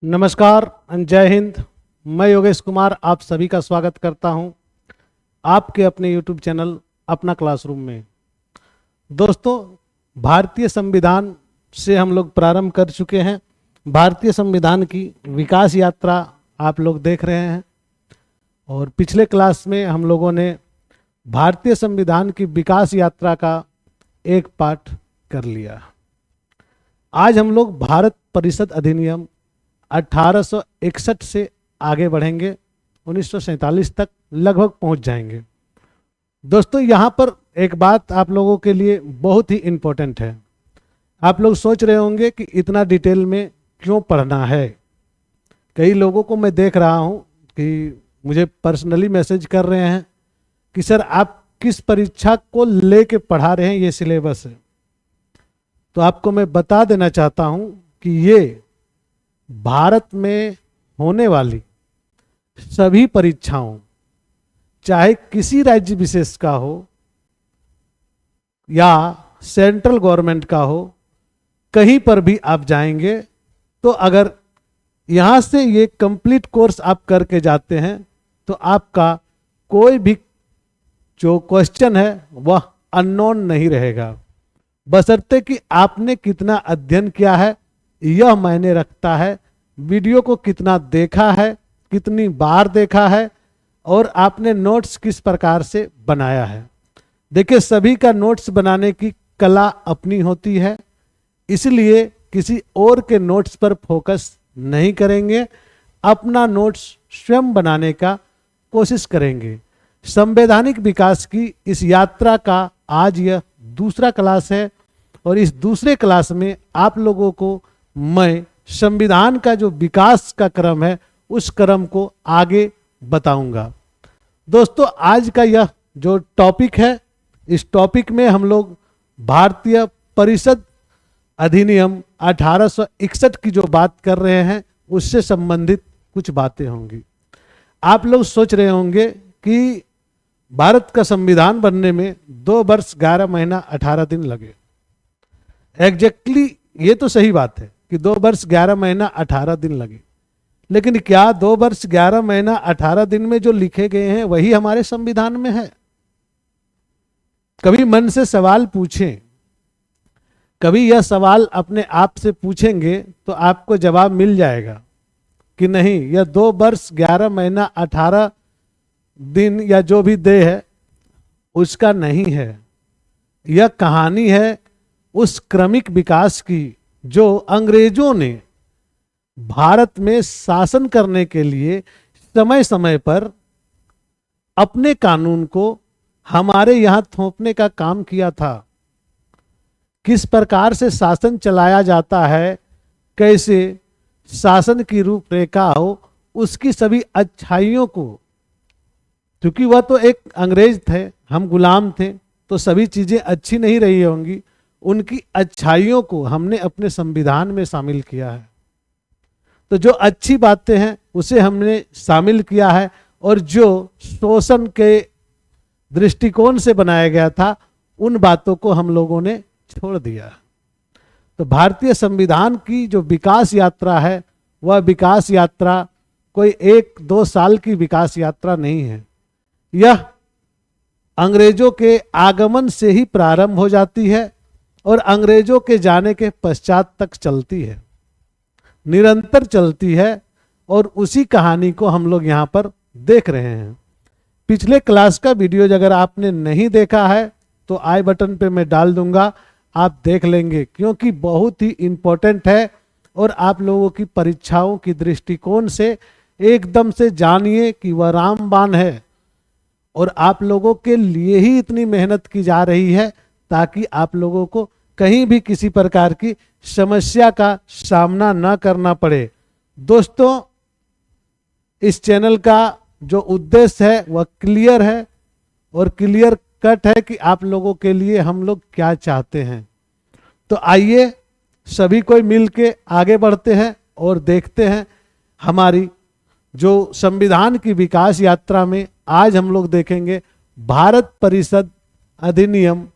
नमस्कार, जय हिंद। मैं योगेश कुमार आप सभी का स्वागत करता हूं आपके अपने यूट्यूब चैनल अपना क्लासरूम में। दोस्तों, भारतीय संविधान से हम लोग प्रारंभ कर चुके हैं। भारतीय संविधान की विकास यात्रा आप लोग देख रहे हैं और पिछले क्लास में हम लोगों ने भारतीय संविधान की विकास यात्रा का एक पाठ कर लिया। आज हम लोग भारत परिषद अधिनियम 1861 से आगे बढ़ेंगे, 1947 तक लगभग पहुंच जाएंगे। दोस्तों, यहाँ पर एक बात आप लोगों के लिए बहुत ही इम्पोर्टेंट है। आप लोग सोच रहे होंगे कि इतना डिटेल में क्यों पढ़ना है। कई लोगों को मैं देख रहा हूँ कि मुझे पर्सनली मैसेज कर रहे हैं कि सर आप किस परीक्षा को लेके पढ़ा रहे हैं, ये सिलेबस है। तो आपको मैं बता देना चाहता हूँ कि ये भारत में होने वाली सभी परीक्षाओं, चाहे किसी राज्य विशेष का हो या सेंट्रल गवर्नमेंट का हो, कहीं पर भी आप जाएंगे तो अगर यहाँ से ये कंप्लीट कोर्स आप करके जाते हैं तो आपका कोई भी जो क्वेश्चन है वह अननोन नहीं रहेगा, बशर्ते कि आपने कितना अध्ययन किया है यह मायने रखता है। वीडियो को कितना देखा है, कितनी बार देखा है और आपने नोट्स किस प्रकार से बनाया है। देखिए, सभी का नोट्स बनाने की कला अपनी होती है, इसलिए किसी और के नोट्स पर फोकस नहीं करेंगे, अपना नोट्स स्वयं बनाने का कोशिश करेंगे। संवैधानिक विकास की इस यात्रा का आज यह दूसरा क्लास है और इस दूसरे क्लास में आप लोगों को मैं संविधान का जो विकास का क्रम है उस क्रम को आगे बताऊंगा। दोस्तों, आज का यह जो टॉपिक है, इस टॉपिक में हम लोग भारतीय परिषद अधिनियम 1861 की जो बात कर रहे हैं उससे संबंधित कुछ बातें होंगी। आप लोग सोच रहे होंगे कि भारत का संविधान बनने में 2 वर्ष 11 महीना 18 दिन लगे। एग्जैक्टली ये तो सही बात है कि 2 वर्ष 11 महीना 18 दिन लगे, लेकिन क्या 2 वर्ष 11 महीना 18 दिन में जो लिखे गए हैं वही हमारे संविधान में है? कभी मन से सवाल पूछें, कभी यह सवाल अपने आप से पूछेंगे तो आपको जवाब मिल जाएगा कि नहीं, यह 2 वर्ष 11 महीना 18 दिन या जो भी दे है उसका नहीं है। यह कहानी है उस क्रमिक विकास की जो अंग्रेजों ने भारत में शासन करने के लिए समय समय पर अपने कानून को हमारे यहाँ थोपने का काम किया था। किस प्रकार से शासन चलाया जाता है, कैसे शासन की रूपरेखा हो, उसकी सभी अच्छाइयों को, क्योंकि वह तो एक अंग्रेज थे, हम गुलाम थे, तो सभी चीजें अच्छी नहीं रही होंगी, उनकी अच्छाइयों को हमने अपने संविधान में शामिल किया है। तो जो अच्छी बातें हैं उसे हमने शामिल किया है और जो शोषण के दृष्टिकोण से बनाया गया था उन बातों को हम लोगों ने छोड़ दिया। तो भारतीय संविधान की जो विकास यात्रा है वह विकास यात्रा कोई 1-2 साल की विकास यात्रा नहीं है। यह अंग्रेजों के आगमन से ही प्रारंभ हो जाती है और अंग्रेजों के जाने के पश्चात तक चलती है, निरंतर चलती है और उसी कहानी को हम लोग यहाँ पर देख रहे हैं। पिछले क्लास का वीडियो अगर आपने नहीं देखा है तो आई बटन पे मैं डाल दूंगा, आप देख लेंगे, क्योंकि बहुत ही इम्पोर्टेंट है और आप लोगों की परीक्षाओं की दृष्टिकोण से एकदम से जानिए कि वह रामबाण है और आप लोगों के लिए ही इतनी मेहनत की जा रही है ताकि आप लोगों को कहीं भी किसी प्रकार की समस्या का सामना न करना पड़े। दोस्तों, इस चैनल का जो उद्देश्य है वह क्लियर है और क्लियर कट है कि आप लोगों के लिए हम लोग क्या चाहते हैं। तो आइए सभी कोई मिल के आगे बढ़ते हैं और देखते हैं हमारी जो संविधान की विकास यात्रा में आज हम लोग देखेंगे भारत परिषद अधिनियम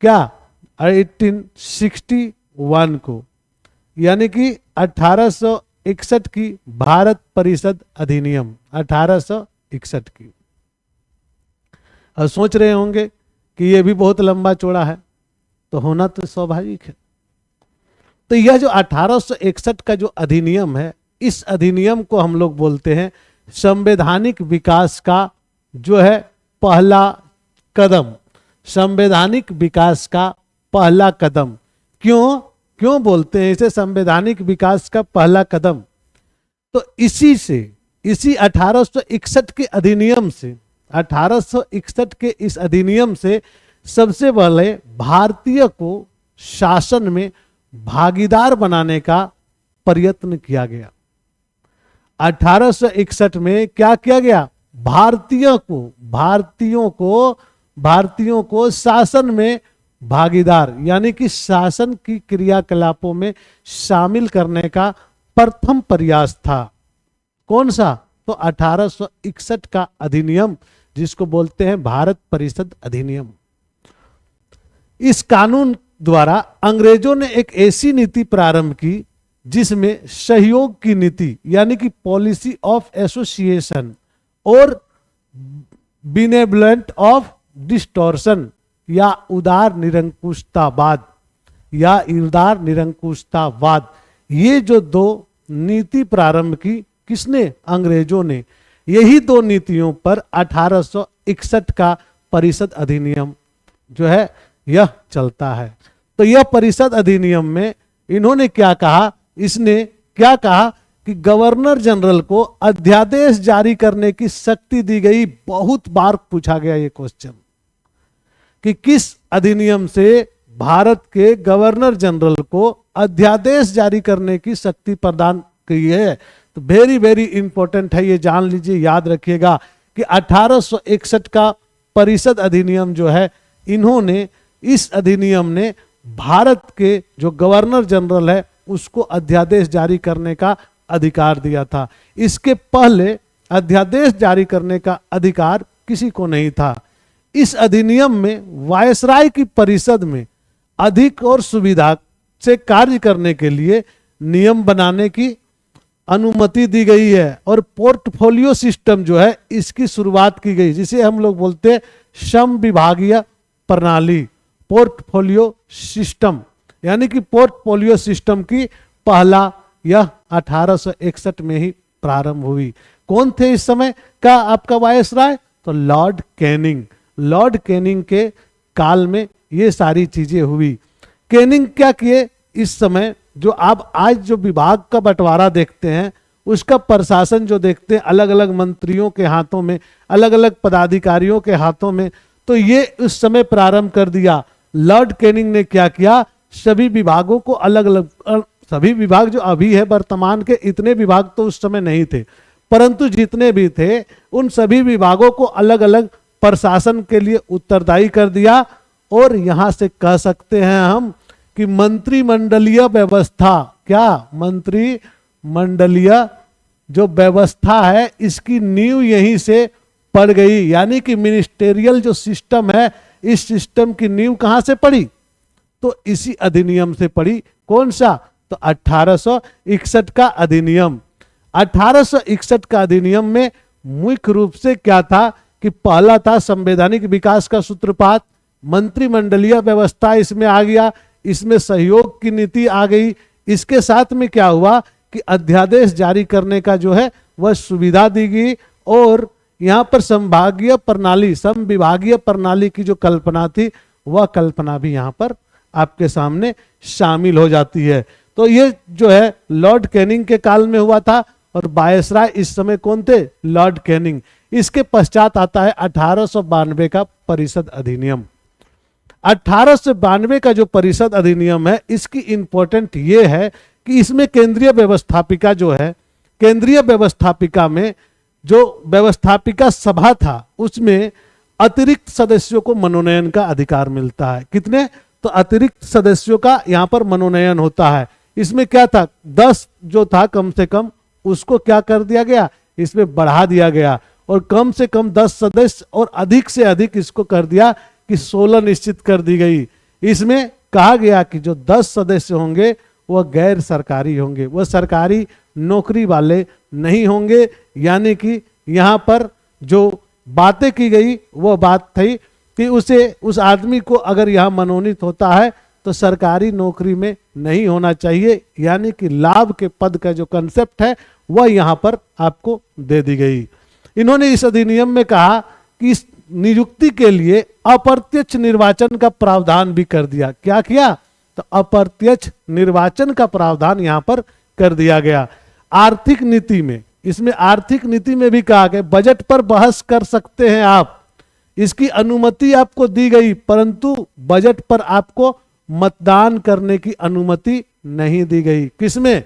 क्या 1861 को, यानी कि 1861 की भारत परिषद अधिनियम 1861 की। और सोच रहे होंगे कि ये भी बहुत लंबा चौड़ा है, तो होना तो स्वाभाविक है। तो यह जो 1861 का जो अधिनियम है, इस अधिनियम को हम लोग बोलते हैं संवैधानिक विकास का जो है पहला कदम। संवैधानिक विकास का पहला कदम। क्यों बोलते हैं इसे संवैधानिक विकास का पहला कदम? तो इसी 1861 के अधिनियम से, 1861 के इस अधिनियम से सबसे पहले भारतीय को शासन में भागीदार बनाने का प्रयत्न किया गया। 1861 में क्या किया गया? भारतीयों को शासन में भागीदार, यानी कि शासन की क्रियाकलापों में शामिल करने का प्रथम प्रयास था। कौन सा? तो 1861 का अधिनियम, जिसको बोलते हैं भारत परिषद अधिनियम। इस कानून द्वारा अंग्रेजों ने एक ऐसी नीति प्रारंभ की जिसमें सहयोग की नीति, यानी कि पॉलिसी ऑफ एसोसिएशन और बिनेवलेंट ऑफ डिस्टॉर्शन या उदार निरंकुशतावाद, ये जो दो नीति प्रारंभ की किसने? अंग्रेजों ने। यही दो नीतियों पर 1861 का परिषद अधिनियम जो है यह चलता है। तो यह परिषद अधिनियम में इन्होंने क्या कहा? इसने क्या कहा कि गवर्नर जनरल को अध्यादेश जारी करने की शक्ति दी गई। बहुत बार पूछा गया ये क्वेश्चन कि किस अधिनियम से भारत के गवर्नर जनरल को अध्यादेश जारी करने की शक्ति प्रदान की है। तो वेरी वेरी इंपॉर्टेंट है, ये जान लीजिए, याद रखिएगा कि 1861 का परिषद अधिनियम जो है, इन्होंने इस अधिनियम ने भारत के जो गवर्नर जनरल है उसको अध्यादेश जारी करने का अधिकार दिया था। इसके पहले अध्यादेश जारी करने का अधिकार किसी को नहीं था। इस अधिनियम में वायसराय की परिषद में अधिक और सुविधा से कार्य करने के लिए नियम बनाने की अनुमति दी गई है और पोर्टफोलियो सिस्टम जो है इसकी शुरुआत की गई, जिसे हम लोग बोलते हैं समविभागीय प्रणाली, पोर्टफोलियो सिस्टम, यानी कि पोर्टफोलियो सिस्टम की पहला यह 1861 में ही प्रारंभ हुई। कौन थे इस समय का आपका वायसराय? तो लॉर्ड कैनिंग। लॉर्ड कैनिंग के काल में ये सारी चीजें हुई। कैनिंग क्या किए? इस समय जो आप आज जो विभाग का बंटवारा देखते हैं, उसका प्रशासन जो देखते हैं अलग अलग मंत्रियों के हाथों में, अलग अलग पदाधिकारियों के हाथों में, तो ये उस समय प्रारंभ कर दिया। लॉर्ड कैनिंग ने क्या किया? सभी विभागों को अलग अलग, सभी विभाग जो अभी है वर्तमान के, इतने विभाग तो उस समय नहीं थे, परंतु जितने भी थे उन सभी विभागों को अलग अलग प्रशासन के लिए उत्तरदायी कर दिया। और यहां से कह सकते हैं हम कि मंत्रिमंडलीय व्यवस्था, क्या मंत्रिमंडलीय जो व्यवस्था है इसकी नींव यहीं से पड़ गई। यानी कि मिनिस्टेरियल जो सिस्टम है, इस सिस्टम की नींव कहां से पड़ी? तो इसी अधिनियम से पड़ी। कौन सा? तो 1861 का अधिनियम। 1861 का अधिनियम में मुख्य रूप से क्या था कि पहला था संवैधानिक विकास का सूत्रपात, मंत्रिमंडलीय व्यवस्था इसमें आ गया, इसमें सहयोग की नीति आ गई। इसके साथ में क्या हुआ कि अध्यादेश जारी करने का जो है वह सुविधा दी गई और यहाँ पर समविभागीय प्रणाली की जो कल्पना थी वह कल्पना भी यहाँ पर आपके सामने शामिल हो जाती है। तो ये जो है लॉर्ड कैनिंग के काल में हुआ था और वायसराय इस समय कौन थे? Lord Canning. इसके पश्चात आता है 1892 का परिषद अधिनियम। 1892 का जो परिषद अधिनियम है, इसकी इंपॉर्टेंट ये है कि इसमें केंद्रीय व्यवस्थापिका जो है, केंद्रीय व्यवस्थापिका में जो व्यवस्थापिका सभा था उसमें अतिरिक्त सदस्यों को मनोनयन का अधिकार मिलता है। कितने? तो अतिरिक्त सदस्यों का यहाँ पर मनोनयन होता है। इसमें क्या था? 10 जो था कम से कम, उसको क्या कर दिया गया? इसमें बढ़ा दिया गया और कम से कम 10 सदस्य और अधिक से अधिक इसको कर दिया कि 16 निश्चित कर दी गई। इसमें कहा गया कि जो 10 सदस्य होंगे वह गैर सरकारी होंगे, वह सरकारी नौकरी वाले नहीं होंगे। यानी कि यहाँ पर जो बातें की गई वो बात थी कि उस आदमी को अगर यहाँ मनोनीत होता है तो सरकारी नौकरी में नहीं होना चाहिए। यानी कि लाभ के पद का जो कंसेप्ट है वह यहाँ पर आपको दे दी गई। इन्होंने इस अधिनियम में कहा कि इस नियुक्ति के लिए अप्रत्यक्ष निर्वाचन का प्रावधान भी कर दिया। क्या किया? तो अप्रत्यक्ष निर्वाचन का प्रावधान यहाँ पर कर दिया गया। आर्थिक नीति में, इसमें आर्थिक नीति में भी कहा गया बजट पर बहस कर सकते हैं आप, इसकी अनुमति आपको दी गई, परंतु बजट पर आपको मतदान करने की अनुमति नहीं दी गई। किसमें?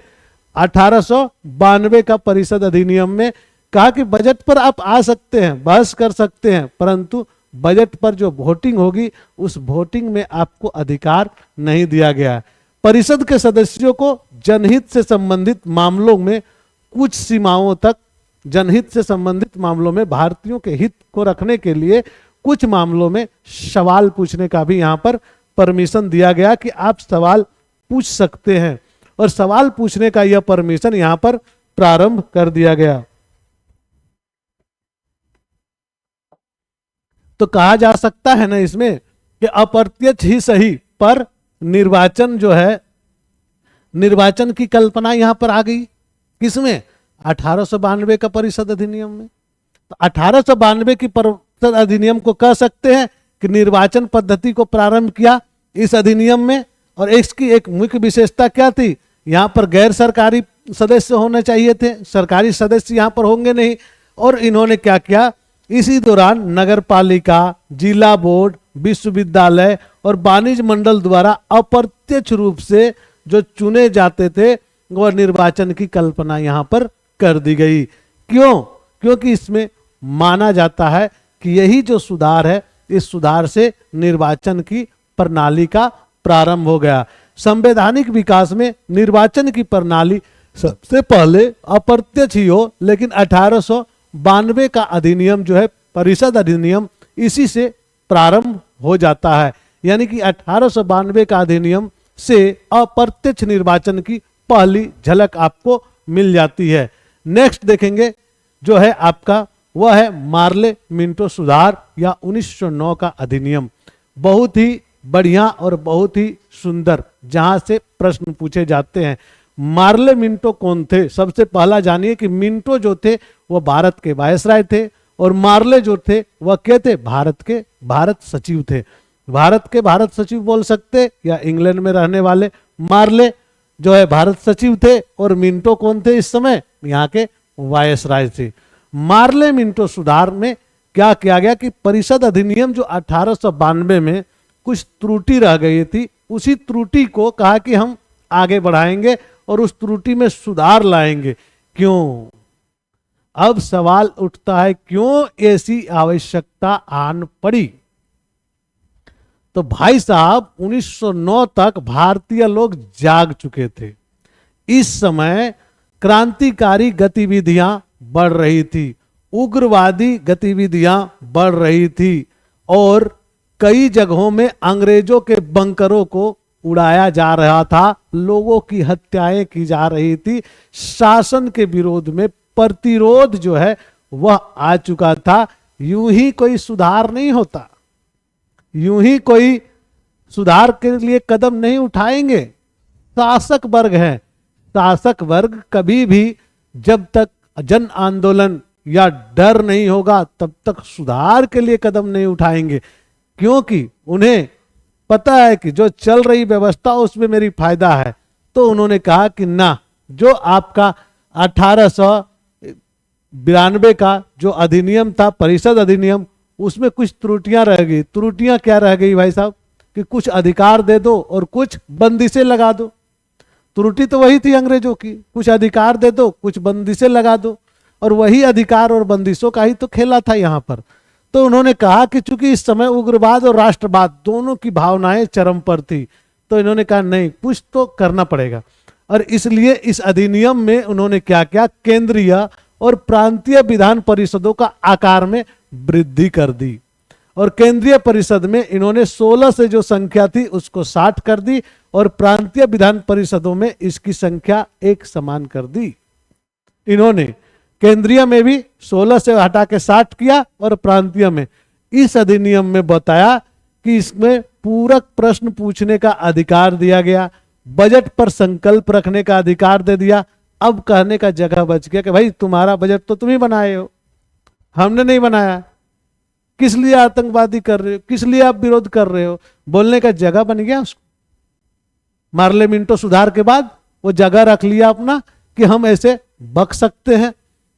1892 का परिषद अधिनियम में कहा कि बजट पर आप आ सकते हैं, बहस कर सकते हैं, परंतु बजट पर जो वोटिंग होगी उस वोटिंग में आपको अधिकार नहीं दिया गया। परिषद के सदस्यों को जनहित से संबंधित मामलों में कुछ सीमाओं तक, जनहित से संबंधित मामलों में भारतीयों के हित को रखने के लिए कुछ मामलों में सवाल पूछने का भी यहाँ पर परमिशन दिया गया कि आप सवाल पूछ सकते हैं, और सवाल पूछने का यह परमिशन यहाँ पर प्रारंभ कर दिया गया। तो कहा जा सकता है ना इसमें कि अप्रत्यक्ष ही सही, पर निर्वाचन जो है, निर्वाचन की कल्पना यहां पर आ गई। किसमें? 1892 का परिषद अधिनियम में। तो 1892 की परिषद अधिनियम को कह सकते हैं कि निर्वाचन पद्धति को प्रारंभ किया इस अधिनियम में। और इसकी एक मुख्य विशेषता क्या थी? यहां पर गैर सरकारी सदस्य होने चाहिए थे, सरकारी सदस्य यहां पर होंगे नहीं। और इन्होंने क्या किया? इसी दौरान नगर पालिका, जिला बोर्ड, विश्वविद्यालय और वाणिज्य मंडल द्वारा अप्रत्यक्ष रूप से जो चुने जाते थे वह निर्वाचन की कल्पना यहाँ पर कर दी गई। क्यों? क्योंकि इसमें माना जाता है कि यही जो सुधार है, इस सुधार से निर्वाचन की प्रणाली का प्रारंभ हो गया। संवैधानिक विकास में निर्वाचन की प्रणाली सबसे पहले अप्रत्यक्ष ही हो, लेकिन 1892 का अधिनियम जो है, परिषद अधिनियम, इसी से प्रारंभ हो जाता है। यानी कि 1892 का अधिनियम से अप्रत्यक्ष निर्वाचन की पहली झलक आपको मिल जाती है। नेक्स्ट देखेंगे जो है आपका, वह है मार्ले मिंटो सुधार या 1909 का अधिनियम। बहुत ही बढ़िया और बहुत ही सुंदर, जहां से प्रश्न पूछे जाते हैं। मार्ले मिंटो कौन थे? सबसे पहला जानिए कि मिंटो जो थे वह भारत के वायसराय थे, और मार्ले जो थे वह क्या थे? भारत सचिव थे। भारत के भारत सचिव बोल सकते, या इंग्लैंड में रहने वाले मार्ले जो है भारत सचिव थे, और मिंटो कौन थे? इस समय यहाँ के वायसराय थे। मार्ले मिंटो सुधार में क्या किया गया कि परिषद अधिनियम जो 1892 में कुछ त्रुटि रह गई थी, उसी त्रुटि को कहा कि हम आगे बढ़ाएंगे और उस त्रुटि में सुधार लाएंगे। क्यों? अब सवाल उठता है क्यों ऐसी आवश्यकता आन पड़ी? तो भाई साहब 1909 तक भारतीय लोग जाग चुके थे। इस समय क्रांतिकारी गतिविधियां बढ़ रही थी, उग्रवादी गतिविधियां बढ़ रही थी, और कई जगहों में अंग्रेजों के बंकरों को उड़ाया जा रहा था, लोगों की हत्याएं की जा रही थी। शासन के विरोध में प्रतिरोध जो है वह आ चुका था। यूं ही कोई सुधार नहीं होता, यूं ही कोई सुधार के लिए कदम नहीं उठाएंगे। शासक वर्ग है, शासक वर्ग कभी भी जब तक जन आंदोलन या डर नहीं होगा तब तक सुधार के लिए कदम नहीं उठाएंगे, क्योंकि उन्हें पता है कि जो चल रही व्यवस्था उसमें मेरी फायदा है। तो उन्होंने कहा कि ना, जो आपका 1892 का जो अधिनियम था, परिषद अधिनियम, उसमें कुछ त्रुटियां रह गई। त्रुटियां क्या रह गई भाई साहब? कि कुछ अधिकार दे दो और कुछ बंदिशें लगा दो। त्रुटि तो वही थी अंग्रेजों की, कुछ अधिकार दे दो, कुछ बंदिशें लगा दो, और वही अधिकार और बंदिशों का ही तो खेला था यहाँ पर। तो उन्होंने कहा कि चूंकि इस समय उग्रवाद और राष्ट्रवाद दोनों की भावनाएं चरम पर थी, तो इन्होंने कहा नहीं, कुछ तो करना पड़ेगा। और इसलिए इस अधिनियम में उन्होंने क्या किया? केंद्रीय और प्रांतीय विधान परिषदों का आकार में वृद्धि कर दी, और केंद्रीय परिषद में इन्होंने 16 से जो संख्या थी उसको 60 कर दी, और प्रांतीय विधान परिषदों में इसकी संख्या एक समान कर दी। इन्होंने केंद्रीय में भी 16 से हटा के 60 किया और प्रांतीय में। इस अधिनियम में बताया कि इसमें पूरक प्रश्न पूछने का अधिकार दिया गया, बजट पर संकल्प रखने का अधिकार दे दिया। अब कहने का जगह बच गया कि भाई तुम्हारा बजट तो तुम ही बनाए हो, हमने नहीं बनाया, किस लिए आतंकवादी कर रहे हो, किस लिए आप विरोध कर रहे हो, बोलने का जगह बन गया उसको। मार्ले मिंटो सुधार के बाद वो जगह रख लिया अपना कि हम ऐसे बक सकते हैं।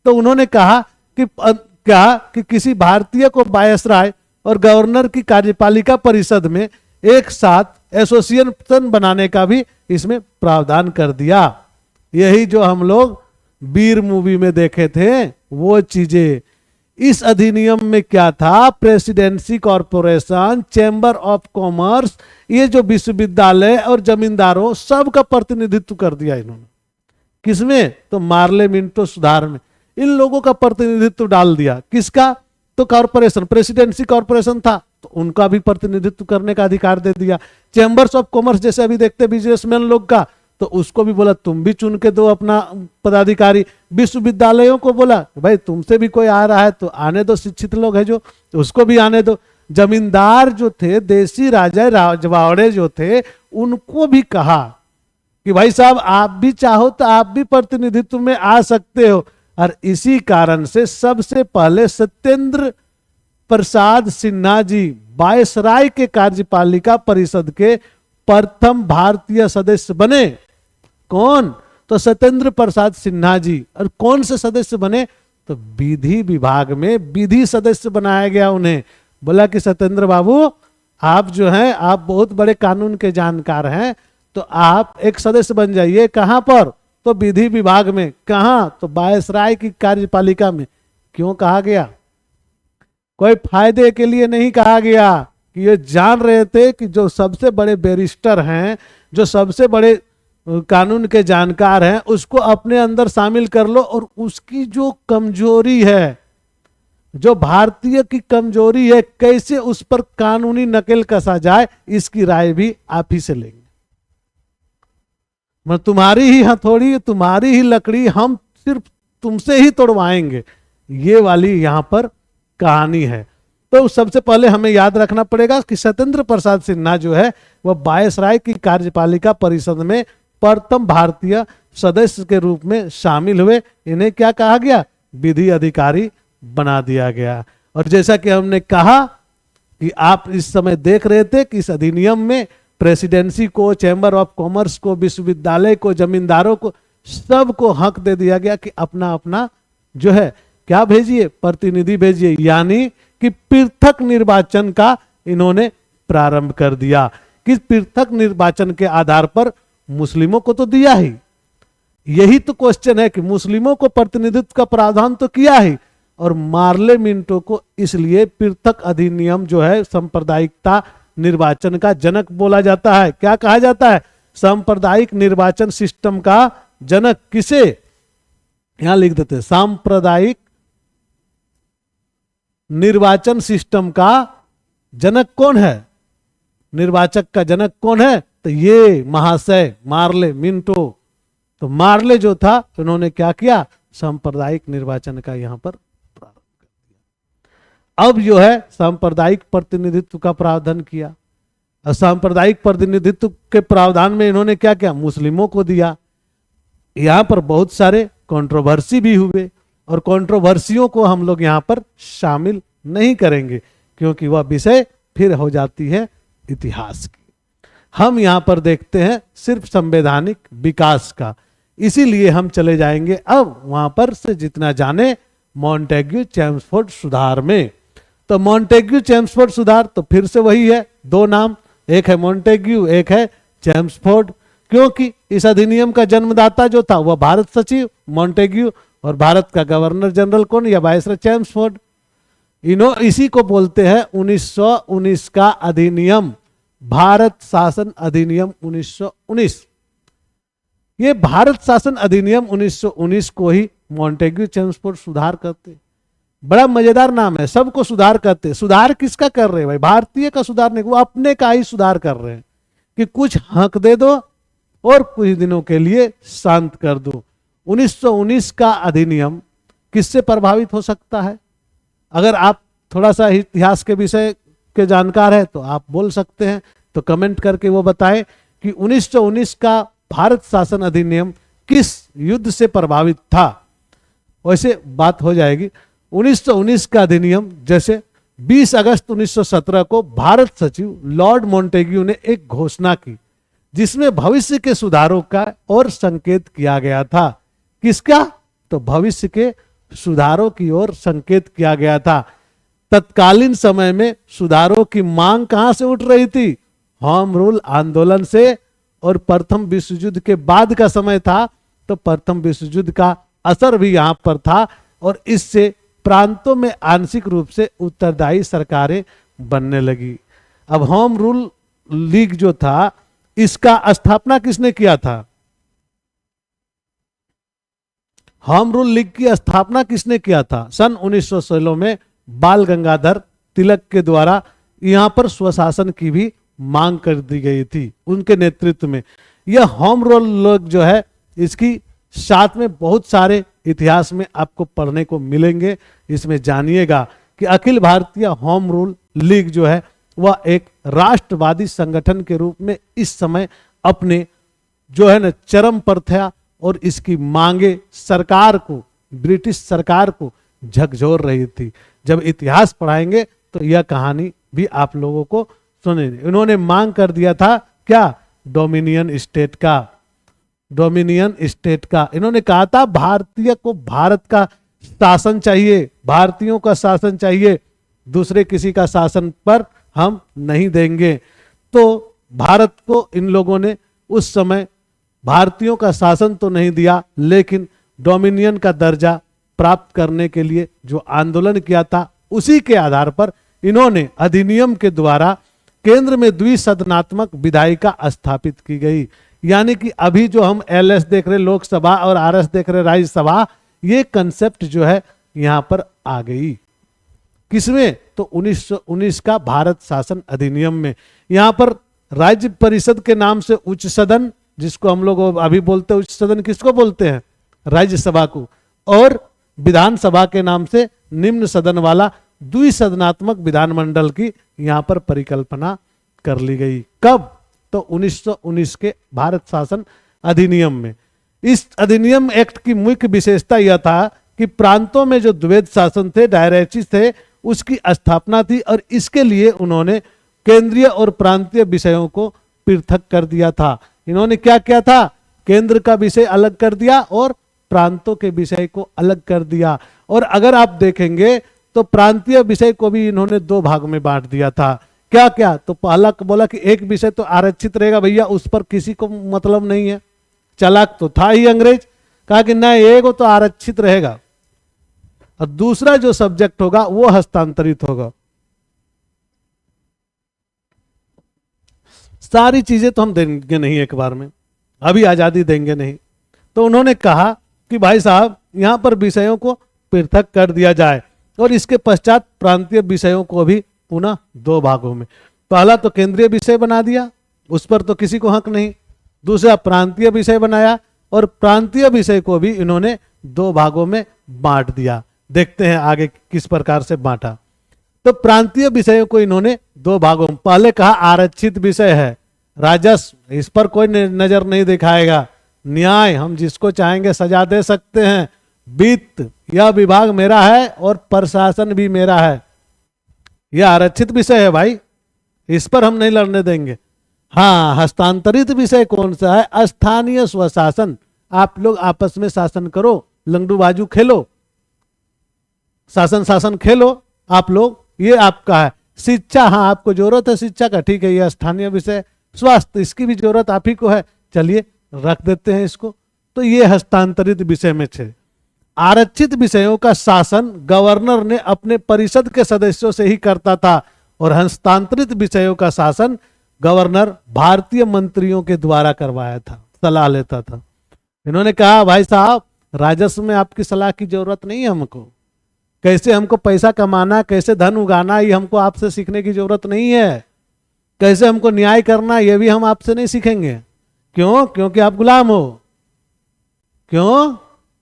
तो उन्होंने कहा कि किसी भारतीय को वायसराय और गवर्नर की कार्यपालिका परिषद में एक साथ एसोसिएशन बनाने का भी इसमें प्रावधान कर दिया। यही जो हम लोग वीर मूवी में देखे थे वो चीजें। इस अधिनियम में क्या था, presidency corporation, chamber of commerce, ये जो विश्वविद्यालय और जमींदारों सबका प्रतिनिधित्व कर दिया इन्होंने। किसमें? तो मार्ले मिंटो सुधार में इन लोगों का प्रतिनिधित्व डाल दिया। किसका? तो कॉरपोरेशन, प्रेसिडेंसी कॉरपोरेशन था तो उनका भी प्रतिनिधित्व करने का अधिकार दे दिया। चैम्बर्स ऑफ कॉमर्स जैसे अभी देखते बिजनेसमैन लोग का, तो उसको भी बोला तुम भी चुन के दो अपना पदाधिकारी। विश्वविद्यालयों को बोला भाई तुमसे भी कोई आ रहा है तो आने दो, शिक्षित लोग है जो, तो उसको भी आने दो। जमींदार जो थे, देसी राजा रजवाड़े जो थे, उनको भी कहा कि भाई साहब आप भी चाहो तो आप भी प्रतिनिधित्व में आ सकते हो। और इसी कारण से सबसे पहले सत्येंद्र प्रसाद सिन्हा जी वायसराय के कार्यपालिका परिषद के प्रथम भारतीय सदस्य बने। कौन? तो सत्येंद्र प्रसाद सिन्हा जी। और कौन से सदस्य बने? तो विधि विभाग में विधि सदस्य बनाया गया उन्हें। बोला कि सत्येंद्र बाबू आप जो हैं, आप बहुत बड़े कानून के जानकार हैं, तो आप एक सदस्य बन जाइए। कहां पर? तो विधि विभाग में। कहां? तो वायसराय की कार्यपालिका में। क्यों कहा गया? कोई फायदे के लिए नहीं कहा गया, कि ये जान रहे थे कि जो सबसे बड़े बैरिस्टर हैं, जो सबसे बड़े कानून के जानकार हैं, उसको अपने अंदर शामिल कर लो और उसकी जो कमजोरी है, जो भारतीय की कमजोरी है, कैसे उस पर कानूनी नकेल कसा जाए, इसकी राय भी आप ही से लेंगे। मैं तुम्हारी ही हथौड़ी, तुम्हारी ही लकड़ी, हम सिर्फ तुमसे ही तोड़वाएंगे। ये वाली यहां पर कहानी है। तो सबसे पहले हमें याद रखना पड़ेगा कि सत्येंद्र प्रसाद सिन्हा जो है वह वायसराय की कार्यपालिका परिषद में प्रथम भारतीय सदस्य के रूप में शामिल हुए। इन्हें क्या कहा गया? विधि अधिकारी बना दिया गया। और जैसा कि हमने कहा कि आप इस समय देख रहे थे कि इस अधिनियम में प्रेसिडेंसी को, चैम्बर ऑफ कॉमर्स को, विश्वविद्यालय को, जमींदारों को, सबको हक दे दिया गया कि अपना अपना जो है क्या भेजिए, प्रतिनिधि भेजिए। यानी कि पृथक निर्वाचन का इन्होंने प्रारंभ कर दिया। कि पृथक निर्वाचन के आधार पर मुस्लिमों को तो दिया ही, यही तो क्वेश्चन है कि मुस्लिमों को प्रतिनिधित्व का प्रावधान तो किया ही, और मार्ले मिंटो को इसलिए पृथक अधिनियम जो है सांप्रदायिकता निर्वाचन का जनक बोला जाता है। क्या कहा जाता है? सांप्रदायिक निर्वाचन सिस्टम का जनक। किसे? यहां लिख देते हैं, सांप्रदायिक निर्वाचन सिस्टम का जनक कौन है? निर्वाचक का जनक कौन है? तो ये महाशय मार्ले मिंटो। तो मार्ले जो था, उन्होंने क्या किया? सांप्रदायिक निर्वाचन का यहां पर प्रारंभ कर दिया। अब जो है सांप्रदायिक प्रतिनिधित्व का प्रावधान किया। और सांप्रदायिक प्रतिनिधित्व के प्रावधान में इन्होंने क्या किया? मुस्लिमों को दिया। यहां पर बहुत सारे कंट्रोवर्सी भी हुए, और कंट्रोवर्सियों को हम लोग यहां पर शामिल नहीं करेंगे, क्योंकि वह विषय फिर हो जाती है इतिहास की। हम यहां पर देखते हैं सिर्फ संवैधानिक विकास का, इसीलिए हम चले जाएंगे अब वहां पर से जितना जाने मॉन्टेग्यू चेम्सफोर्ड सुधार में। तो मॉन्टेग्यू चेम्सफोर्ड सुधार तो फिर से वही है, दो नाम, एक है मॉन्टेग्यू, एक है चेम्सफोर्ड। क्योंकि इस अधिनियम का जन्मदाता जो था वह भारत सचिव मॉन्टेग्यू, और भारत का गवर्नर जनरल कौन? या वायसराय चेम्सफोर्ड। इसी को बोलते हैं 1919 का अधिनियम, भारत शासन अधिनियम 1919। ये भारत शासन अधिनियम 1919 को ही मॉन्टेग्यू चेम्सफोर्ड सुधार करते। बड़ा मजेदार नाम है, सबको सुधार करते। सुधार किसका कर रहे हैं भाई? भारतीय का सुधार नहीं, वो अपने का ही सुधार कर रहे हैं कि कुछ हक दे दो और कुछ दिनों के लिए शांत कर दो। 1919 का अधिनियम किससे प्रभावित हो सकता है? अगर आप थोड़ा सा इतिहास के विषय के जानकार है तो आप बोल सकते हैं, तो कमेंट करके वो बताएं कि 1919 का भारत शासन अधिनियम किस युद्ध से प्रभावित था। वैसे बात हो जाएगी। 1919 का अधिनियम, जैसे 20 अगस्त 1917 को भारत सचिव लॉर्ड मोंटेग्यू ने एक घोषणा की जिसमें भविष्य के सुधारों का और संकेत किया गया था। किसका? तो भविष्य के सुधारों की ओर संकेत किया गया था। तत्कालीन समय में सुधारों की मांग कहां से उठ रही थी? होम रूल आंदोलन से। और प्रथम विश्व युद्ध के बाद का समय था, तो प्रथम विश्व युद्ध का असर भी यहां पर था और इससे प्रांतों में आंशिक रूप से उत्तरदायी सरकारें बनने लगी। अब होम रूल लीग जो था, इसका स्थापना किसने किया था? होम रूल लीग की स्थापना किसने किया था? सन 1916 में बाल गंगाधर तिलक के द्वारा यहां पर स्वशासन की भी मांग कर दी गई थी उनके नेतृत्व में। यह होम रूल लीग जो है, इसकी साथ में बहुत सारे इतिहास में आपको पढ़ने को मिलेंगे। इसमें जानिएगा कि Akhil Bharatiya home rule league जो है वह एक राष्ट्रवादी संगठन के रूप में इस समय अपने जो है ना चरम पर था और इसकी मांगे सरकार को, ब्रिटिश सरकार को झकझोर रही थी। जब इतिहास पढ़ाएंगे तो यह कहानी भी आप लोगों को सुनेंगे। इन्होंने मांग कर दिया था क्या? डोमिनियन स्टेट का, डोमिनियन स्टेट का। इन्होंने कहा था भारतीय को भारत का शासन चाहिए, भारतीयों का शासन चाहिए, दूसरे किसी का शासन पर हम नहीं देंगे। तो भारत को इन लोगों ने उस समय भारतीयों का शासन तो नहीं दिया, लेकिन डोमिनियन का दर्जा प्राप्त करने के लिए जो आंदोलन किया था, उसी के आधार पर इन्होंने अधिनियम के द्वारा केंद्र में द्विसदनात्मक विधायिका स्थापित की गई। यानी कि अभी जो हम एलएस देख रहे लोकसभा और आरएस देख रहे राज्यसभा, ये कंसेप्ट जो है यहां पर आ गई। किसमें? तो 1919 का भारत शासन अधिनियम में। यहां पर राज्य परिषद के नाम से उच्च सदन, जिसको हम लोग अभी बोलते हैं उच्च सदन, किसको बोलते हैं? राज्यसभा को। और विधानसभा के नाम से निम्न सदन वाला द्विसदनात्मक विधानमंडल की यहां पर परिकल्पना कर ली गई। कब? तो 1919 के भारत शासन अधिनियम में। इस अधिनियम एक्ट की मुख्य विशेषता यह था कि प्रांतों में जो द्वैध शासन थे, डायरेचिस थे, उसकी स्थापना थी और इसके लिए उन्होंने केंद्रीय और प्रांतीय विषयों को पृथक कर दिया था। इन्होंने क्या किया था? केंद्र का विषय अलग कर दिया और प्रांतों के विषय को अलग कर दिया। और अगर आप देखेंगे तो प्रांतीय विषय को भी इन्होंने दो भाग में बांट दिया था। क्या क्या? तो पहला बोला कि एक विषय तो आरक्षित रहेगा भैया, उस पर किसी को मतलब नहीं है। चालाक तो था ही अंग्रेज, कहा कि नहीं, एक तो आरक्षित रहेगा और दूसरा जो सब्जेक्ट होगा वो हस्तांतरित होगा। सारी चीजें तो हम देंगे नहीं एक बार में, अभी आजादी देंगे नहीं। तो उन्होंने कहा कि भाई साहब यहां पर विषयों को पृथक कर दिया जाए और इसके पश्चात प्रांतीय विषयों को भी पुनः दो भागों में। पहला तो केंद्रीय विषय बना दिया, उस पर तो किसी को हक नहीं। दूसरा प्रांतीय विषय बनाया और प्रांतीय विषय को भी इन्होंने दो भागों में बांट दिया। देखते हैं आगे किस प्रकार से बांटा। तो प्रांतीय विषयों को इन्होंने दो भागों में, पहले कहा आरक्षित विषय है, राजस्व इस पर कोई नजर नहीं दिखाएगा, न्याय हम जिसको चाहेंगे सजा दे सकते हैं, वित्त यह विभाग मेरा है और प्रशासन भी मेरा है, यह आरक्षित विषय है भाई, इस पर हम नहीं लड़ने देंगे। हाँ, हस्तांतरित विषय कौन सा है? स्थानीय स्वशासन। आप लोग आपस में शासन करो, लंगड़ू बाजू खेलो, शासन शासन खेलो आप लोग, ये आपका है। शिक्षा, हाँ आपको जरूरत है शिक्षा का, ठीक है, ये स्थानीय विषय। स्वास्थ्य, इसकी भी जरूरत आप ही को है, चलिए रख देते हैं इसको। तो ये हस्तांतरित विषय में थे। आरक्षित विषयों का शासन गवर्नर ने अपने परिषद के सदस्यों से ही करता था और हस्तांतरित विषयों का शासन गवर्नर भारतीय मंत्रियों के द्वारा करवाया था, सलाह लेता था। इन्होंने कहा भाई साहब राजस्व में आपकी सलाह की जरूरत नहीं है हमको, कैसे हमको पैसा कमाना, कैसे धन उगाना, ये हमको आपसे सीखने की जरूरत नहीं है। कैसे हमको न्याय करना, ये भी हम आपसे नहीं सीखेंगे। क्यों? क्योंकि आप गुलाम हो। क्यों?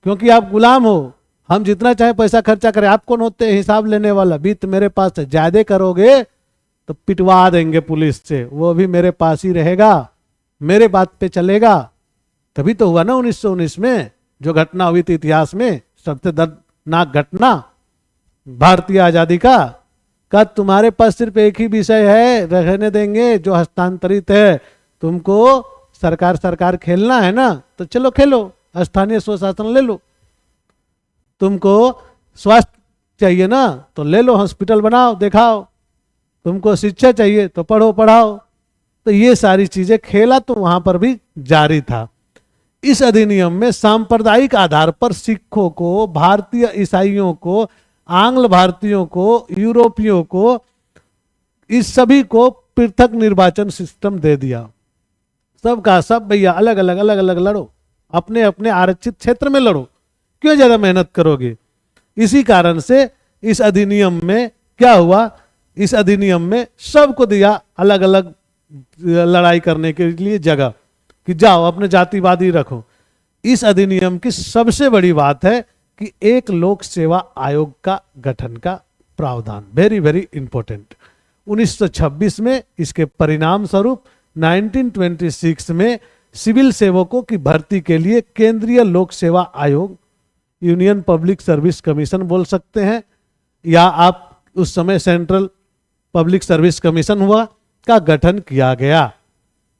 क्योंकि आप गुलाम हो। हम जितना चाहे पैसा खर्चा करें, आप कौन होते हैं हिसाब लेने वाला? वित्त मेरे पास है, ज्यादा करोगे तो पिटवा देंगे पुलिस से, वो भी मेरे पास ही रहेगा, मेरे बात पे चलेगा। तभी तो हुआ ना 1919 में जो घटना हुई थी इतिहास में, सबसे दर्दनाक घटना भारतीय आजादी का तुम्हारे पास सिर्फ एक ही विषय है, रहने देंगे जो हस्तांतरित है। तुमको सरकार खेलना है ना, तो चलो खेलो, स्थानीय स्वशासन ले लो। तुमको स्वास्थ्य चाहिए ना, तो ले लो, हॉस्पिटल बनाओ, दिखाओ। तुमको शिक्षा चाहिए तो पढ़ो पढ़ाओ। तो ये सारी चीजें, खेला तो वहां पर भी जारी था। इस अधिनियम में सांप्रदायिक आधार पर सिखों को, भारतीय ईसाइयों को, आंग्ल भारतीयों को, यूरोपियों को, इस सभी को पृथक निर्वाचन सिस्टम दे दिया। सबका सब भैया अलग अलग लड़ो, अपने अपने आरक्षित क्षेत्र में लड़ो, क्यों ज्यादा मेहनत करोगे। इसी कारण से इस अधिनियम में क्या हुआ, इस अधिनियम में सबको दिया अलग अलग लड़ाई करने के लिए जगह, कि जाओ अपने जातिवादी रखो। इस अधिनियम की सबसे बड़ी बात है कि एक लोक सेवा आयोग का गठन का प्रावधान, वेरी वेरी इंपॉर्टेंट। 1926 में इसके परिणाम स्वरूप 1926 में सिविल सेवकों की भर्ती के लिए केंद्रीय लोक सेवा आयोग, यूनियन पब्लिक सर्विस कमीशन बोल सकते हैं, या आप उस समय सेंट्रल पब्लिक सर्विस कमीशन हुआ, का गठन किया गया।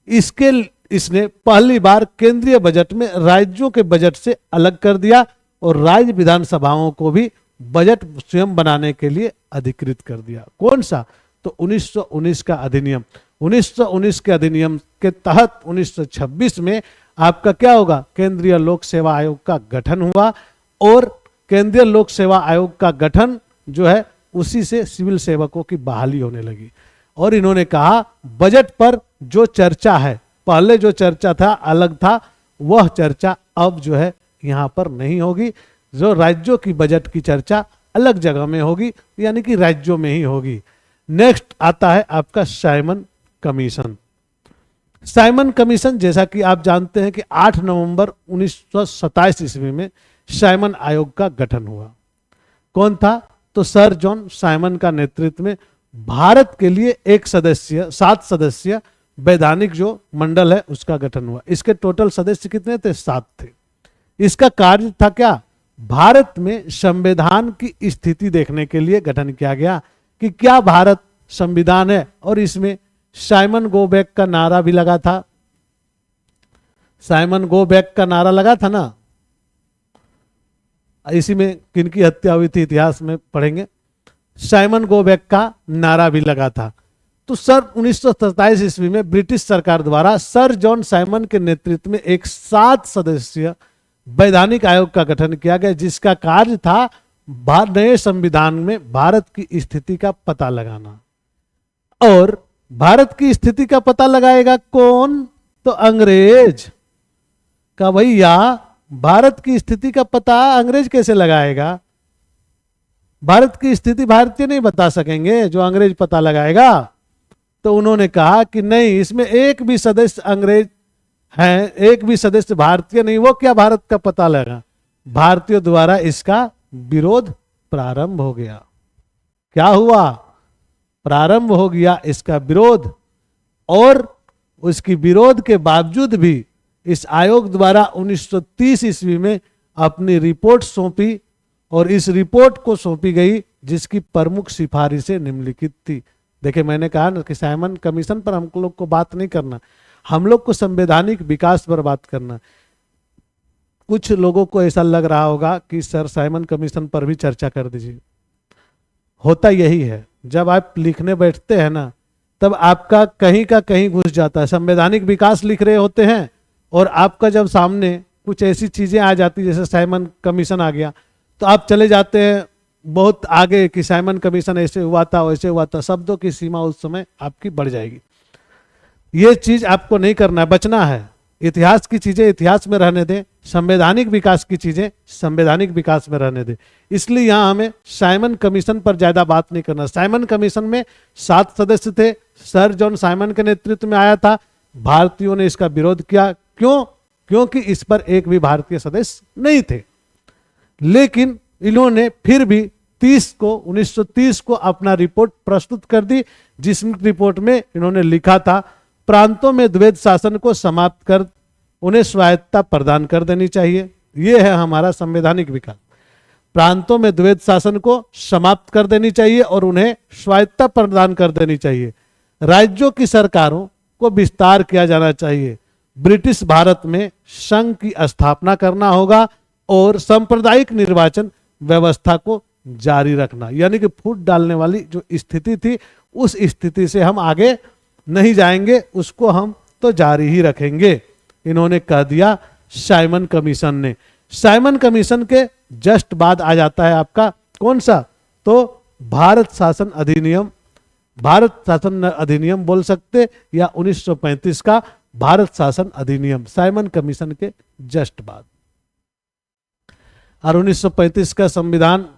इसने पहली बार केंद्रीय बजट में राज्यों के बजट से अलग कर दिया और राज्य विधानसभाओं को भी बजट स्वयं बनाने के लिए अधिकृत कर दिया। कौन सा? तो 1919 का अधिनियम। 1919 के अधिनियम के तहत 1926 में आपका क्या होगा, केंद्रीय लोक सेवा आयोग का गठन हुआ। और केंद्रीय लोक सेवा आयोग का गठन जो है, उसी से सिविल सेवकों की बहाली होने लगी। और इन्होंने कहा बजट पर जो चर्चा है, पहले जो चर्चा था अलग था, वह चर्चा अब जो है यहाँ पर नहीं होगी। जो राज्यों की बजट की चर्चा अलग जगह में होगी, यानी कि राज्यों में ही होगी। नेक्स्ट आता है आपका साइमन कमीशन। साइमन कमीशन, जैसा कि आप जानते हैं कि 8 नवंबर 1927 ईस्वी में साइमन आयोग का गठन हुआ। कौन था? तो सर जॉन साइमन का नेतृत्व में भारत के लिए 7 सदस्य वैधानिक जो मंडल है उसका गठन हुआ। इसके टोटल सदस्य कितने थे? 7 थे। इसका कार्य था क्या? भारत में संविधान की स्थिति देखने के लिए गठन किया गया कि क्या भारत संविधान है। और इसमें साइमन गो बैक का नारा भी लगा था। साइमन गो बैक का नारा लगा था ना। इसी में किनकी हत्या हुई थी इतिहास में पढ़ेंगे। साइमन गो बैक का नारा भी लगा था। तो सर 1927 ईस्वी में ब्रिटिश सरकार द्वारा सर जॉन साइमन के नेतृत्व में एक 7 सदस्यीय वैधानिक आयोग का गठन किया गया, जिसका कार्य था नए संविधान में भारत की स्थिति का पता लगाना। और भारत की स्थिति का पता लगाएगा कौन? तो अंग्रेज का। भैया भारत की स्थिति का पता अंग्रेज कैसे लगाएगा? भारत की स्थिति भारतीय नहीं बता सकेंगे, जो अंग्रेज पता लगाएगा। तो उन्होंने कहा कि नहीं, इसमें एक भी सदस्य अंग्रेज हैं, एक भी सदस्य भारतीय नहीं, वो क्या भारत का पता लगा। भारतीयों द्वारा इसका विरोध प्रारंभ हो गया। क्या हुआ? प्रारंभ हो गया इसका विरोध। और उसकी विरोध के बावजूद भी इस आयोग द्वारा 1930 ईस्वी में अपनी रिपोर्ट सौंपी, और इस रिपोर्ट को सौंपी गई जिसकी प्रमुख सिफारिशें निम्नलिखित थी। देखिए, मैंने कहा ना कि साइमन कमीशन पर हम लोग को बात नहीं करना, हम लोग को संवैधानिक विकास पर बात करना। कुछ लोगों को ऐसा लग रहा होगा कि सर साइमन कमीशन पर भी चर्चा कर दीजिए। होता यही है, जब आप लिखने बैठते हैं ना, तब आपका कहीं का कहीं घुस जाता है। संवैधानिक विकास लिख रहे होते हैं और आपका जब सामने कुछ ऐसी चीजें आ जाती, जैसे साइमन कमीशन आ गया, तो आप चले जाते हैं बहुत आगे कि साइमन कमीशन ऐसे हुआ था, वैसे हुआ था। शब्दों की सीमा उस समय आपकी बढ़ जाएगी। ये चीज आपको नहीं करना है, बचना है। इतिहास की चीजें इतिहास में रहने दें, संवैधानिक विकास की चीजें संवैधानिक विकास में रहने दें। इसलिए यहां हमें साइमन कमीशन पर ज्यादा बात नहीं करना। साइमन कमीशन में 7 सदस्य थे, सर जॉन साइमन के नेतृत्व में आया था। भारतीयों ने इसका विरोध किया। क्यों? क्योंकि इस पर एक भी भारतीय सदस्य नहीं थे। लेकिन इन्होंने फिर भी 1930 को अपना रिपोर्ट प्रस्तुत कर दी, जिस रिपोर्ट में इन्होंने लिखा था प्रांतों में द्वैध शासन को समाप्त कर उन्हें स्वायत्तता प्रदान कर देनी चाहिए। यह है हमारा संवैधानिक विकल्प। प्रांतों में द्वैध शासन को समाप्त कर देनी चाहिए और उन्हें स्वायत्तता प्रदान कर देनी चाहिए। राज्यों की सरकारों को विस्तार किया जाना चाहिए। ब्रिटिश भारत में संघ की स्थापना करना होगा और सांप्रदायिक निर्वाचन व्यवस्था को जारी रखना, यानी कि फूट डालने वाली जो स्थिति थी उस स्थिति से हम आगे नहीं जाएंगे, उसको हम तो जारी ही रखेंगे, इन्होंने कह दिया साइमन कमीशन ने। साइमन कमीशन के जस्ट बाद आ जाता है आपका कौन सा, तो भारत शासन अधिनियम। भारत शासन अधिनियम बोल सकते या 1935 का भारत शासन अधिनियम, साइमन कमीशन के जस्ट बाद। और 1935 का संविधान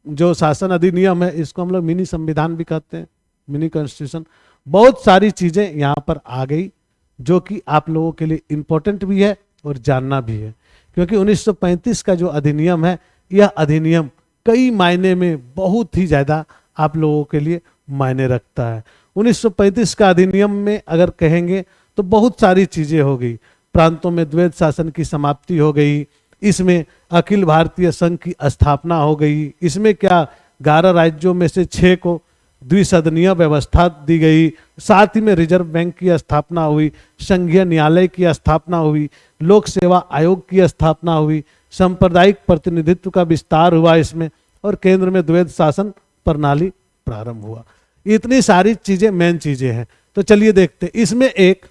जो शासन अधिनियम है, इसको हम लोग मिनी संविधान भी कहते हैं, मिनी कॉन्स्टिट्यूशन। बहुत सारी चीजें यहाँ पर आ गई जो कि आप लोगों के लिए इंपॉर्टेंट भी है और जानना भी है, क्योंकि 1935 का जो अधिनियम है, यह अधिनियम कई मायने में बहुत ही ज्यादा आप लोगों के लिए मायने रखता है। 1935 का अधिनियम में अगर कहेंगे तो बहुत सारी चीजें हो गई। प्रांतों में द्वैध शासन की समाप्ति हो गई, इसमें अखिल भारतीय संघ की स्थापना हो गई, इसमें क्या 11 राज्यों में से 6 को द्विसदनीय व्यवस्था दी गई, साथ ही में रिजर्व बैंक की स्थापना हुई, संघीय न्यायालय की स्थापना हुई, लोक सेवा आयोग की स्थापना हुई, सांप्रदायिक प्रतिनिधित्व का विस्तार हुआ इसमें, और केंद्र में द्वैध शासन प्रणाली प्रारंभ हुआ। इतनी सारी चीजें मेन चीजें हैं। तो चलिए देखते हैं। इसमें एक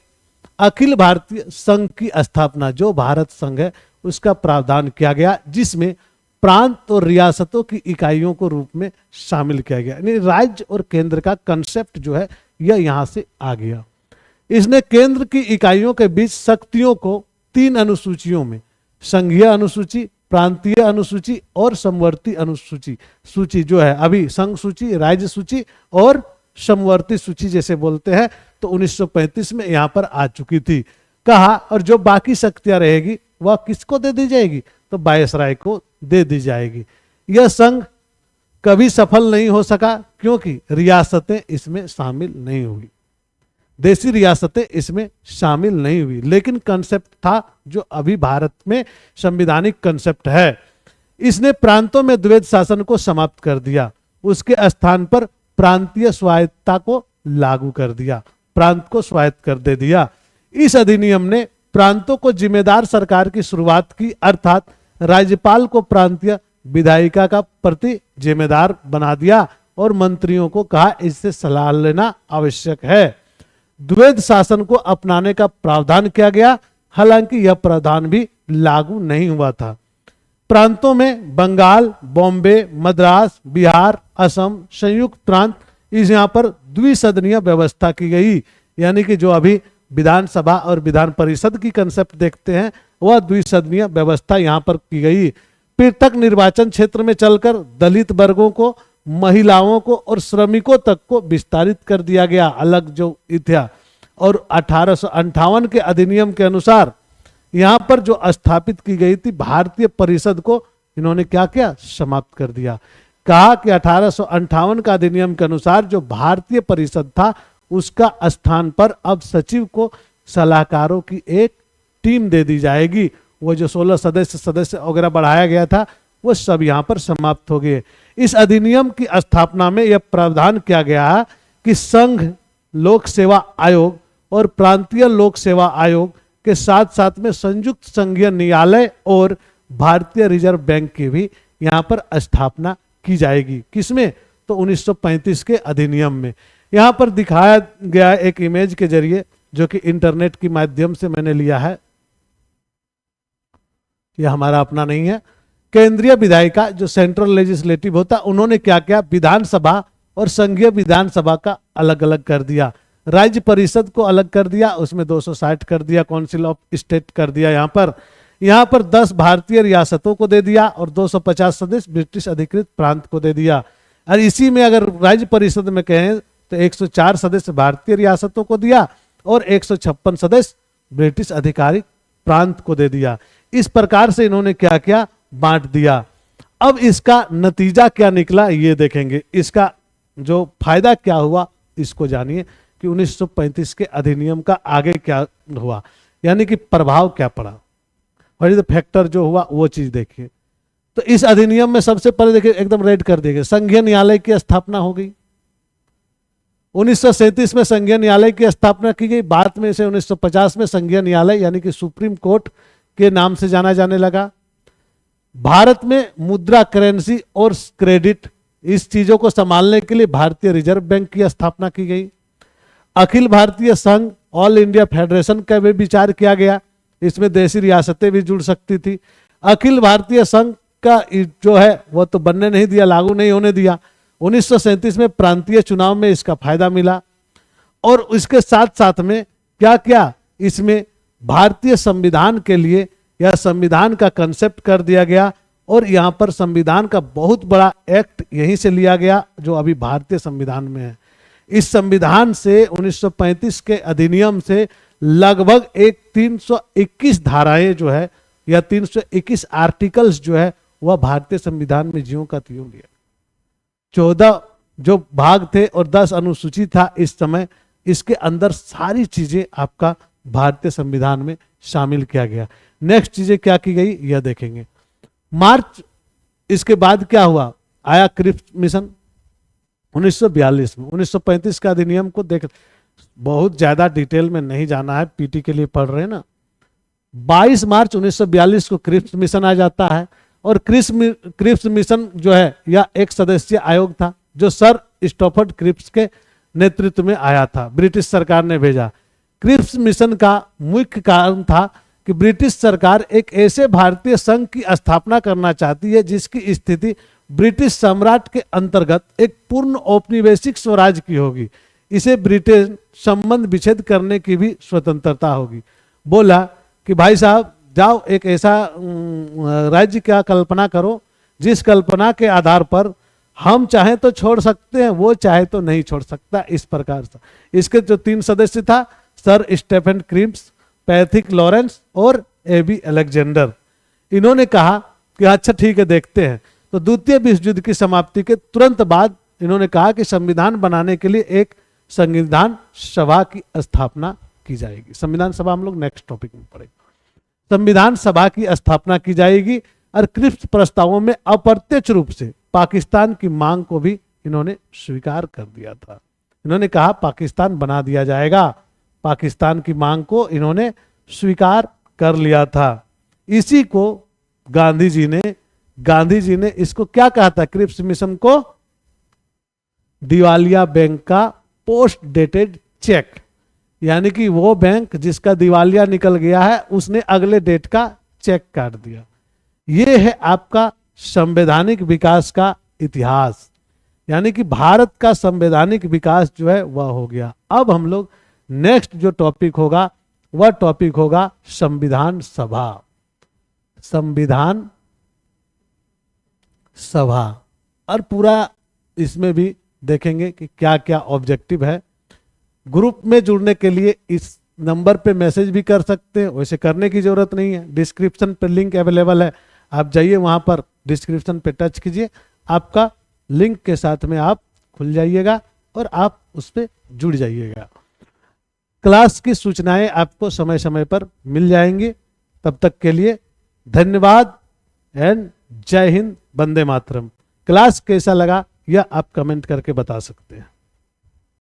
अखिल भारतीय संघ की स्थापना, जो भारत संघ है उसका प्रावधान किया गया, जिसमें प्रांत और रियासतों की इकाइयों को रूप में शामिल किया गया, यानी राज्य और केंद्र का कंसेप्ट जो है यह यहां से आ गया। इसने केंद्र की इकाइयों के बीच शक्तियों को 3 अनुसूचियों में, संघीय अनुसूची, प्रांतीय अनुसूची और समवर्ती अनुसूची, सूची जो है अभी संघ सूची, राज्य सूची और समवर्ती सूची जैसे बोलते हैं, तो 1935 में यहां पर आ चुकी थी। कहा और जो बाकी शक्तियां रहेगी वह किसको दे दी जाएगी, तो वायसराय को दे दी जाएगी। यह संघ कभी सफल नहीं हो सका क्योंकि रियासतें इसमें शामिल नहीं हुई, देशी रियासतें इसमें शामिल नहीं हुई, लेकिन कंसेप्ट था जो अभी भारत में संवैधानिक कंसेप्ट है। इसने प्रांतों में द्वैध शासन को समाप्त कर दिया, उसके स्थान पर प्रांतीय स्वायत्तता को लागू कर दिया, प्रांत को स्वायत्त कर दे दिया। इस अधिनियम ने प्रांतों को जिम्मेदार सरकार की शुरुआत की, अर्थात राज्यपाल को प्रांतीय विधायिका का प्रति जिम्मेदार बना दिया और मंत्रियों को कहा इससे सलाह लेना आवश्यक है। द्वैध शासन को अपनाने का प्रावधान किया गया, हालांकि यह प्रावधान भी लागू नहीं हुआ था। प्रांतों में बंगाल, बॉम्बे, मद्रास, बिहार, असम, संयुक्त प्रांत, इस यहाँ पर द्विसदनीय व्यवस्था की गई, यानी कि जो अभी विधानसभा और विधान परिषद की कंसेप्ट देखते हैं वह द्विसदनीय व्यवस्था यहाँ पर की गई। पृथक निर्वाचन क्षेत्र में चलकर दलित वर्गों को, महिलाओं को और श्रमिकों तक को विस्तारित कर दिया गया, अलग जो था। और 1858 के अधिनियम के अनुसार यहाँ पर जो स्थापित की गई थी भारतीय परिषद को इन्होंने क्या किया, समाप्त कर दिया। कहा कि 1858 का अधिनियम के अनुसार जो भारतीय परिषद था उसका स्थान पर अब सचिव को सलाहकारों की एक टीम दे दी जाएगी। वो जो 16 सदस्य वगैरह बढ़ाया गया था वो सब यहाँ पर समाप्त हो गए। इस अधिनियम की स्थापना में यह प्रावधान किया गया है कि संघ लोक सेवा आयोग और प्रांतीय लोक सेवा आयोग के साथ साथ में संयुक्त संघीय न्यायालय और भारतीय रिजर्व बैंक की भी यहाँ पर स्थापना की जाएगी। किसमें, तो 1935 के अधिनियम में। यहाँ पर दिखाया गया एक इमेज के जरिए जो कि इंटरनेट के माध्यम से मैंने लिया है, यह हमारा अपना नहीं है। केंद्रीय विधायिका जो सेंट्रल लेजिस्लेटिव होता, उन्होंने क्या किया, विधानसभा और संघीय विधानसभा का अलग अलग कर दिया, राज्य परिषद को अलग कर दिया, उसमें 260 कर दिया, काउंसिल ऑफ स्टेट कर दिया। यहाँ पर 10 भारतीय रियासतों को दे दिया और 250 सदस्य ब्रिटिश अधिकृत प्रांत को दे दिया। और इसी में अगर राज्य परिषद में कहें तो 104 सदस्य भारतीय रियासतों को दिया और 156 सदस्य ब्रिटिश अधिकारिक प्रांत को दे दिया। इस प्रकार से इन्होंने क्या किया, बांट दिया। अब इसका नतीजा क्या निकला ये देखेंगे, इसका जो फायदा क्या हुआ इसको जानिए कि 1935 के अधिनियम का आगे क्या हुआ, यानी कि प्रभाव क्या पड़ा, और ये फैक्टर जो हुआ वो चीज देखिए। तो इस अधिनियम में सबसे पहले देखिए एकदम रेड कर दिया गया, संघीय न्यायालय की स्थापना हो गई। 1937 में संघीय न्यायालय की स्थापना की गई, बाद में इसे 1950 में संघीय न्यायालय यानी कि सुप्रीम कोर्ट के नाम से जाना जाने लगा। भारत में मुद्रा, करेंसी और क्रेडिट, इस चीजों को संभालने के लिए भारतीय रिजर्व बैंक की स्थापना की गई। अखिल भारतीय संघ, ऑल इंडिया फेडरेशन का भी विचार किया गया, इसमें देशी रियासतें भी जुड़ सकती थी। अखिल भारतीय संघ का जो है वो तो बनने नहीं दिया, लागू नहीं होने दिया। 1937 में प्रांतीय चुनाव में इसका फायदा मिला, और इसके साथ साथ में क्या क्या इसमें भारतीय संविधान के लिए यह संविधान का कंसेप्ट कर दिया गया, और यहाँ पर संविधान का बहुत बड़ा एक्ट यहीं से लिया गया जो अभी भारतीय संविधान में है। इस संविधान से 1935 के अधिनियम से लगभग एक 321 धाराएं जो है या 321 आर्टिकल्स जो है वह भारतीय संविधान में ज्यों का त्यों लिया। 14 जो भाग थे और 10 अनुसूची था इस समय, इसके अंदर सारी चीजें आपका भारतीय संविधान में शामिल किया गया। नेक्स्ट चीजें क्या की गई यह देखेंगे। मार्च, इसके बाद क्या हुआ, आया क्रिप्स मिशन 1942 में। 1935 का अधिनियम को देख, बहुत ज्यादा डिटेल में नहीं जाना है, पीटी के लिए पढ़ रहे हैं ना। 22 मार्च 1942 को क्रिप्स मिशन आ जाता है, और क्रिप्स मिशन जो है यह एक सदस्यीय आयोग था जो सर स्टॉफर्ड क्रिप्स के नेतृत्व में आया था, ब्रिटिश सरकार ने भेजा। क्रिप्स मिशन का मुख्य कारण था कि ब्रिटिश सरकार एक ऐसे भारतीय संघ की स्थापना करना चाहती है जिसकी स्थिति ब्रिटिश सम्राट के अंतर्गत एक पूर्ण औपनिवेशिक स्वराज की होगी। इसे ब्रिटेन संबंध विच्छेद करने की भी स्वतंत्रता होगी। बोला कि भाई साहब जाओ एक ऐसा राज्य का कल्पना करो जिस कल्पना के आधार पर हम चाहें तो छोड़ सकते हैं, वो चाहे तो नहीं छोड़ सकता, इस प्रकार से। इसके जो 3 सदस्य था, sir Stafford Cripps, Pethick Lawrence और एबी अलेक्जेंडर, इन्होंने कहा कि अच्छा ठीक है देखते हैं। तो द्वितीय विश्व युद्ध की समाप्ति के तुरंत बाद इन्होंने कहा कि संविधान बनाने के लिए एक संविधान सभा की स्थापना की जाएगी। संविधान सभा हम लोग नेक्स्ट टॉपिक में पढ़ेंगे। संविधान सभा की स्थापना की जाएगी, और क्रिप्स प्रस्तावों में अप्रत्यक्ष रूप से पाकिस्तान की मांग को भी इन्होंने स्वीकार कर दिया था। इन्होंने कहा पाकिस्तान बना दिया जाएगा, पाकिस्तान की मांग को इन्होंने स्वीकार कर लिया था। इसी को गांधी जी ने इसको क्या कहा था, क्रिप्स मिशन को दिवालिया बैंक का पोस्ट डेटेड चेक, यानी कि वो बैंक जिसका दिवालिया निकल गया है उसने अगले डेट का चेक काट दिया। ये है आपका संवैधानिक विकास का इतिहास, यानी कि भारत का संवैधानिक विकास जो है वह हो गया। अब हम लोग नेक्स्ट जो टॉपिक होगा वह टॉपिक होगा संविधान सभा। संविधान सभा, और पूरा इसमें भी देखेंगे कि क्या क्या ऑब्जेक्टिव है। ग्रुप में जुड़ने के लिए इस नंबर पे मैसेज भी कर सकते हैं, वैसे करने की जरूरत नहीं है, डिस्क्रिप्शन पे लिंक अवेलेबल है, आप जाइए वहां पर डिस्क्रिप्शन पे टच कीजिए, आपका लिंक के साथ में आप खुल जाइएगा और आप उस पर जुड़ जाइएगा। क्लास की सूचनाएं आपको समय समय पर मिल जाएंगी। तब तक के लिए धन्यवाद एंड जय हिंद, वंदे मातरम। क्लास कैसा लगा यह आप कमेंट करके बता सकते हैं।